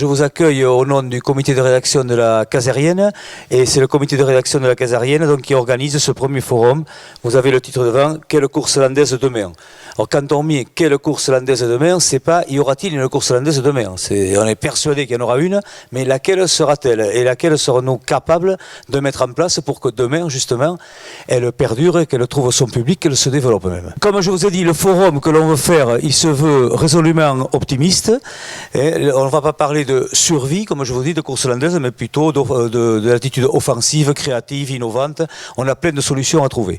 je vous accueille au nom du comité de rédaction de la Casérienne, et c'est le comité de rédaction de la Casérienne donc, qui organise ce premier forum. Vous avez le titre devant, quelle course landaise demain? Alors quand on met quelle course landaise demain, c'est pas y aura-t-il une course landaise demain? On est persuadé qu'il y en aura une, mais laquelle sera-t-elle? Et laquelle serons-nous capables de mettre en place pour que demain, justement, elle perdure, qu'elle trouve son public, qu'elle se développe même. Comme je vous ai dit, le forum que l'on veut faire, il se veut résolument optimiste. Et on ne va pas parler de survie, comme je vous dis, de course landaise, mais plutôt de l'attitude offensive, créative, innovante. On a plein de solutions à trouver.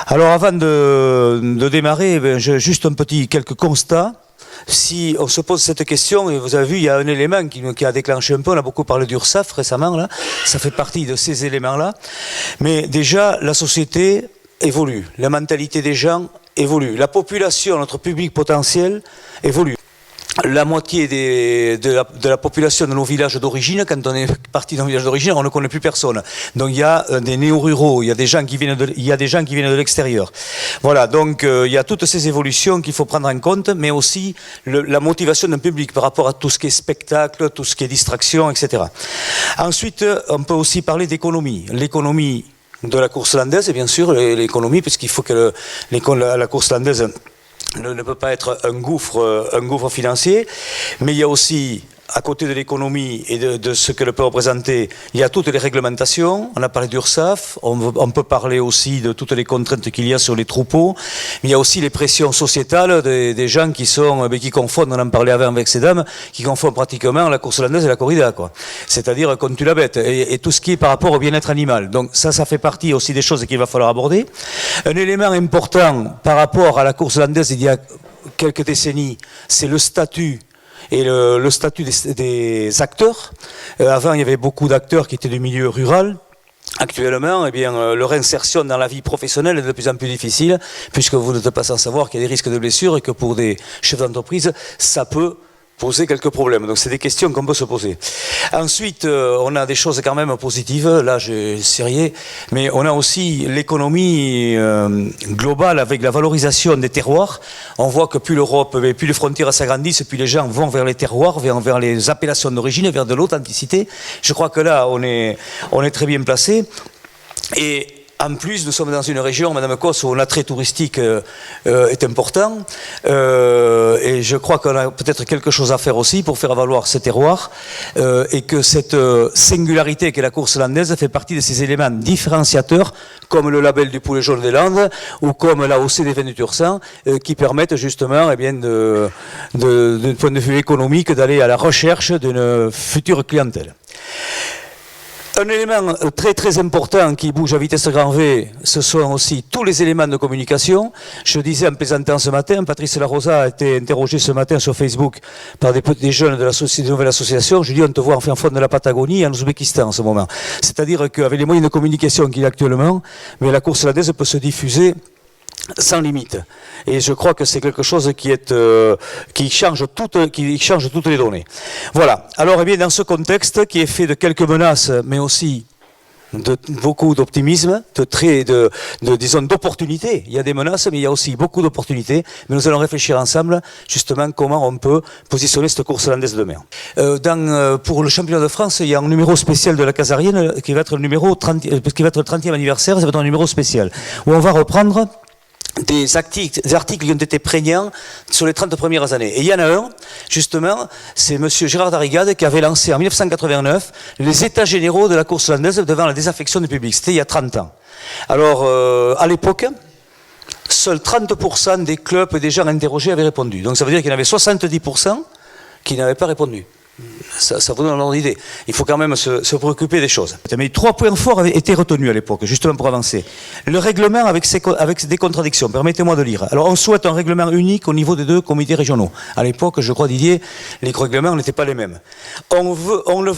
Alors avant de démarrer, juste quelques constats. Si on se pose cette question, et vous avez vu, il y a un élément qui a déclenché un peu, on a beaucoup parlé d'URSSAF récemment, là. Ça fait partie de ces éléments-là. Mais déjà, la société évolue, la mentalité des gens évolue, la population, notre public potentiel évolue. La moitié de la population de nos villages d'origine, quand on est parti dans nos villages d'origine, on ne connaît plus personne. Donc il y a des néo-ruraux, il y a des gens qui viennent de l'extérieur. Voilà, donc il y a toutes ces évolutions qu'il faut prendre en compte, mais aussi la motivation d'un public par rapport à tout ce qui est spectacle, tout ce qui est distraction, etc. Ensuite, on peut aussi parler d'économie. L'économie de la course landaise, bien sûr, l'économie, puisqu'il faut que la course landaise ne peut pas être un gouffre financier, mais il y a aussi, à côté de l'économie et de ce qu'elle peut représenter, il y a toutes les réglementations. On a parlé d'URSSAF, on peut parler aussi de toutes les contraintes qu'il y a sur les troupeaux, mais il y a aussi les pressions sociétales des gens qui confondent, on en parlait avant avec ces dames, qui confondent pratiquement la course landaise et la corrida, quoi. C'est-à-dire qu'on tue la bête, et tout ce qui est par rapport au bien-être animal. Donc ça fait partie aussi des choses qu'il va falloir aborder. Un élément important par rapport à la course landaise il y a quelques décennies, c'est le statut et le statut des acteurs. Avant, il y avait beaucoup d'acteurs qui étaient du milieu rural. Actuellement, leur insertion dans la vie professionnelle est de plus en plus difficile, puisque vous n'êtes pas sans savoir qu'il y a des risques de blessures et que pour des chefs d'entreprise, ça peut poser quelques problèmes. Donc c'est des questions qu'on peut se poser. Ensuite, on a des choses quand même positives. Là, je sais mais on a aussi l'économie globale avec la valorisation des terroirs. On voit que plus l'Europe, plus les frontières s'agrandissent, plus les gens vont vers les terroirs, vers les appellations d'origine, vers de l'authenticité. Je crois que là, on est très bien placé. Et en plus, nous sommes dans une région, Madame Cos, où l'attrait touristique est important. Et je crois qu'on a peut-être quelque chose à faire aussi pour faire valoir ces terroirs. Et que cette singularité qu'est la course landaise fait partie de ces éléments différenciateurs, comme le label du poulet jaune des Landes, ou comme l'AOC des vins du Tursan, qui permettent justement, d'un point de vue économique, d'aller à la recherche d'une future clientèle. Un élément très très important qui bouge à vitesse grand V, ce sont aussi tous les éléments de communication. Je disais en plaisantant ce matin, Patrice Larosa a été interrogé ce matin sur Facebook par des jeunes de la nouvelle association. Je lui dis, on te voit en fond de la Patagonie, en Ouzbékistan en ce moment. C'est-à-dire qu'avec les moyens de communication qu'il y a actuellement, mais la course landaise peut se diffuser sans limite. Et je crois que c'est quelque chose qui change toutes les données. Voilà. Alors, dans ce contexte qui est fait de quelques menaces, mais aussi de beaucoup d'optimisme, disons d'opportunités. Il y a des menaces, mais il y a aussi beaucoup d'opportunités. Mais nous allons réfléchir ensemble, justement, comment on peut positionner cette course landaise demain. Pour le championnat de France, il y a un numéro spécial de la Casérienne qui va être le 30e anniversaire. Ça va être un numéro spécial où on va reprendre des articles qui ont été prégnants sur les 30 premières années. Et il y en a un, justement, c'est monsieur Gérard Darrigade qui avait lancé en 1989 les états généraux de la course landaise devant la désaffection du public. C'était il y a 30 ans. Alors, à l'époque, seuls 30% des clubs et des gens interrogés avaient répondu. Donc ça veut dire qu'il y en avait 70% qui n'avaient pas répondu. Ça vous donne ordre d'idée. Il faut quand même se préoccuper des choses. Mais 3 points forts avaient été retenus à l'époque, justement pour avancer. Le règlement avec des contradictions, permettez-moi de lire. Alors on souhaite un règlement unique au niveau des 2 comités régionaux. À l'époque, je crois Didier, les règlements n'étaient pas les mêmes. On ne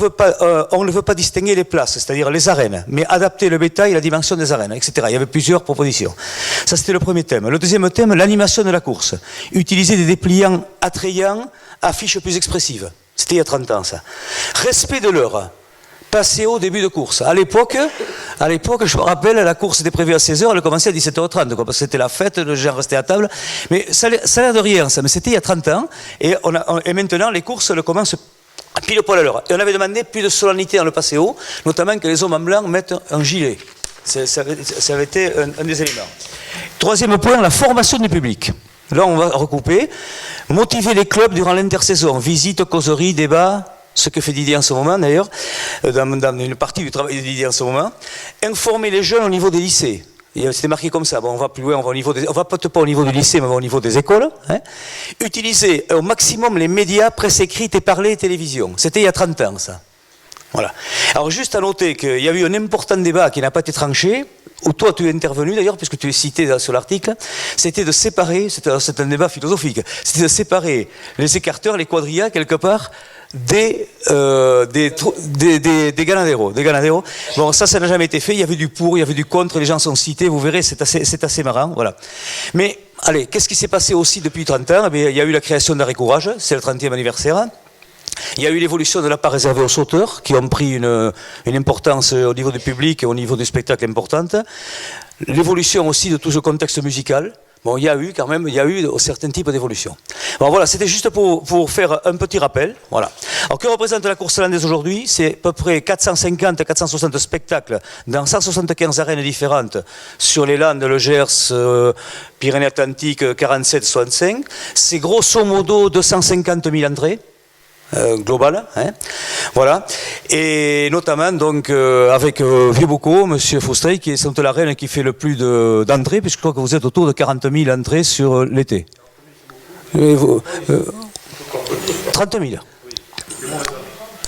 veut pas distinguer les places, c'est-à-dire les arènes, mais adapter le bétail et la dimension des arènes, etc. Il y avait plusieurs propositions. Ça c'était le premier thème. Le deuxième thème, l'animation de la course. Utiliser des dépliants attrayants, affiches plus expressives. C'était il y a 30 ans, ça. Respect de l'heure. Passer au début de course. À l'époque, je me rappelle, la course était prévue à 16h, elle commençait à 17h30, parce que c'était la fête, les gens restaient à table. Mais ça a l'air de rien, ça. Mais c'était il y a 30 ans. Et maintenant, les courses, elles commencent pile poil à l'heure. Et on avait demandé plus de solennité dans le Paseo, notamment que les hommes en blanc mettent un gilet. Ça avait été un des éléments. Troisième point, la formation du public. Là, on va recouper. Motiver les clubs durant l'intersaison. Visite, causerie, débat, ce que fait Didier en ce moment d'ailleurs, dans une partie du travail de Didier en ce moment. Informer les jeunes au niveau des lycées. C'était marqué comme ça. Bon, on va plus loin, on va peut-être pas au niveau du lycée, mais on va au niveau des écoles. Hein. Utiliser au maximum les médias, presse écrite et parler et télévision. C'était il y a 30 ans, ça. Voilà. Alors, juste à noter qu'il y a eu un important débat qui n'a pas été tranché, où toi tu es intervenu d'ailleurs, puisque tu es cité sur l'article, c'était de séparer, c'est un débat philosophique, c'était de séparer les écarteurs, les quadrillas, quelque part, des ganaderos. Bon, ça n'a jamais été fait, il y avait du pour, il y avait du contre, les gens sont cités, vous verrez, c'est assez marrant, voilà. Mais, allez, qu'est-ce qui s'est passé aussi depuis 30 ans? Eh bien, il y a eu la création d'Arrêt Courage, c'est le 30e anniversaire. Il y a eu l'évolution de la part réservée aux sauteurs, qui ont pris une importance au niveau du public et au niveau du spectacle importante. L'évolution aussi de tout ce contexte musical. Bon, il y a eu certains types d'évolution. Bon, voilà, c'était juste pour faire un petit rappel. Voilà. Alors, que représente la course landaise aujourd'hui? C'est à peu près 450-460 spectacles dans 175 arènes différentes sur les Landes, le Gers, Pyrénées-Atlantiques, 47-65. C'est grosso modo 250 000 entrées. Global, hein, voilà, et notamment donc avec Vieux Bocaux, Monsieur Faustrey, qui est sans la reine qui fait le plus d'entrées, puisque je crois que vous êtes autour de 40 000 entrées sur l'été. 30 000.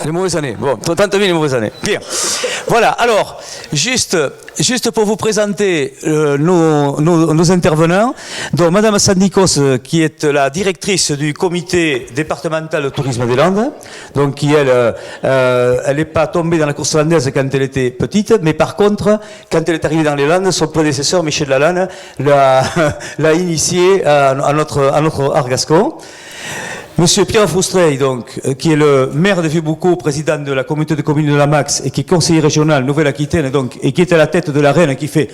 Les mauvaises années. Bon, 30 000 les mauvaises années. Bien. Voilà. Alors, juste pour vous présenter nos intervenants. Donc, Madame Sandikos, qui est la directrice du comité départemental de tourisme des Landes. Donc, qui elle n'est pas tombée dans la course landaise quand elle était petite, mais par contre, quand elle est arrivée dans les Landes, son prédécesseur Michel Lalanne l'a initiée à notre art gascon. Monsieur Pierre Faustrey, donc, qui est le maire de Vieux-Bocaux, président de la communauté de communes de la Max, et qui est conseiller régional Nouvelle-Aquitaine, donc, et qui est à la tête de la Reine, qui fait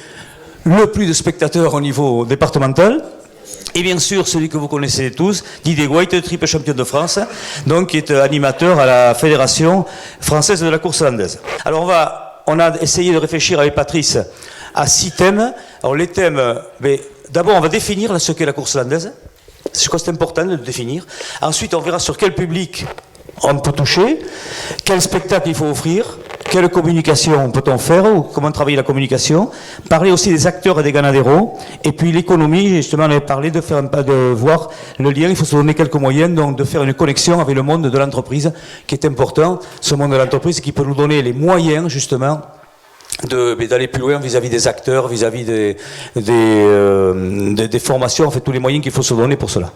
le plus de spectateurs au niveau départemental. Et bien sûr, celui que vous connaissez tous, Didier White, triple champion de France, donc, qui est animateur à la Fédération française de la course landaise. Alors, on a essayé de réfléchir avec Patrice à 6 thèmes. Alors, les thèmes, d'abord, on va définir ce qu'est la course landaise. Je crois que c'est important de le définir. Ensuite, on verra sur quel public on peut toucher, quel spectacle il faut offrir, quelle communication peut-on faire, ou comment travailler la communication, parler aussi des acteurs et des ganaderos, et puis l'économie, justement, on avait parlé de voir le lien, il faut se donner quelques moyens, donc de faire une connexion avec le monde de l'entreprise, qui est important, ce monde de l'entreprise qui peut nous donner les moyens, justement, d'aller plus loin vis-à-vis des acteurs, vis-à-vis des formations, en fait tous les moyens qu'il faut se donner pour cela.